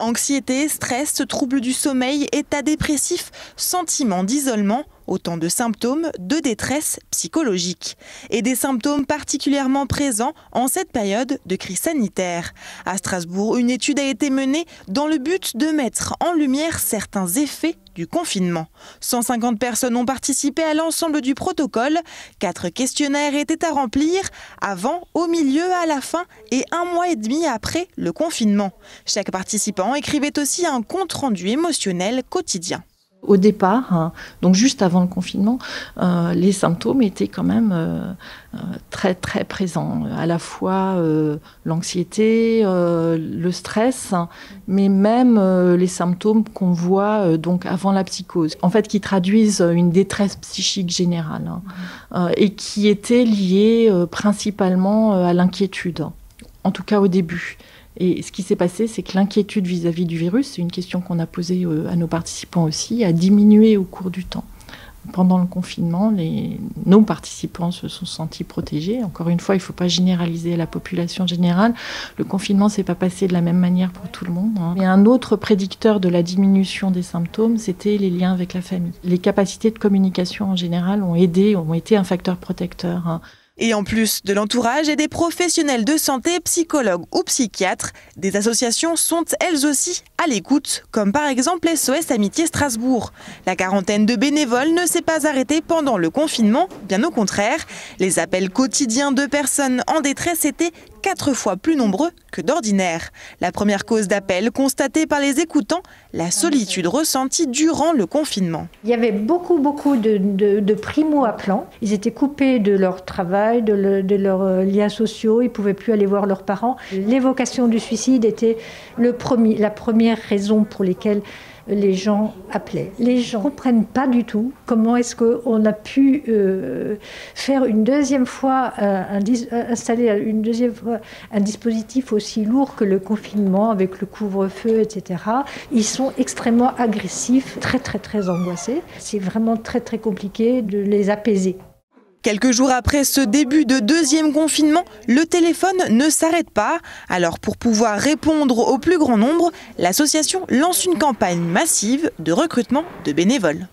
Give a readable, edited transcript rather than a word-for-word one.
Anxiété, stress, troubles du sommeil, état dépressif, sentiment d'isolement, autant de symptômes de détresse psychologique. Et des symptômes particulièrement présents en cette période de crise sanitaire. À Strasbourg, une étude a été menée dans le but de mettre en lumière certains effets du confinement. 150 personnes ont participé à l'ensemble du protocole. 4 questionnaires étaient à remplir avant, au milieu, à la fin et 1 mois et demi après le confinement. Chaque participant écrivait aussi un compte-rendu émotionnel quotidien. Au départ, donc juste avant le confinement, les symptômes étaient quand même très très présents. À la fois l'anxiété, le stress, mais même les symptômes qu'on voit donc avant la psychose. En fait, qui traduisent une détresse psychique générale et qui étaient liés principalement à l'inquiétude, en tout cas au début. Et ce qui s'est passé, c'est que l'inquiétude vis-à-vis du virus, c'est une question qu'on a posée à nos participants aussi, a diminué au cours du temps. Pendant le confinement, nos participants se sont sentis protégés. Encore une fois, il ne faut pas généraliser la population générale. Le confinement ne s'est pas passé de la même manière pour tout le monde. Et un autre prédicteur de la diminution des symptômes, c'était les liens avec la famille. Les capacités de communication en général ont été un facteur protecteur. Et en plus de l'entourage et des professionnels de santé, psychologues ou psychiatres, des associations sont elles aussi à l'écoute, comme par exemple SOS Amitié Strasbourg. La quarantaine de bénévoles ne s'est pas arrêtée pendant le confinement, bien au contraire. Les appels quotidiens de personnes en détresse étaient 4 fois plus nombreux que d'ordinaire. La première cause d'appel constatée par les écoutants, la solitude ressentie durant le confinement. Il y avait beaucoup de primo-appelants. Ils étaient coupés de leur travail, de leurs liens sociaux. Ils ne pouvaient plus aller voir leurs parents. L'évocation du suicide était la première raison pour laquelle les gens appelaient. Les gens ne comprennent pas du comment est-ce qu'on a pu faire une deuxième fois, installer une deuxième fois un dispositif aussi lourd que le confinement avec le couvre-feu, etc. Ils sont extrêmement agressifs, très très très angoissés. C'est vraiment très très compliqué de les apaiser. Quelques jours après ce début de deuxième confinement, le téléphone ne s'arrête pas. Alors pour pouvoir répondre au plus grand nombre, l'association lance une campagne massive de recrutement de bénévoles.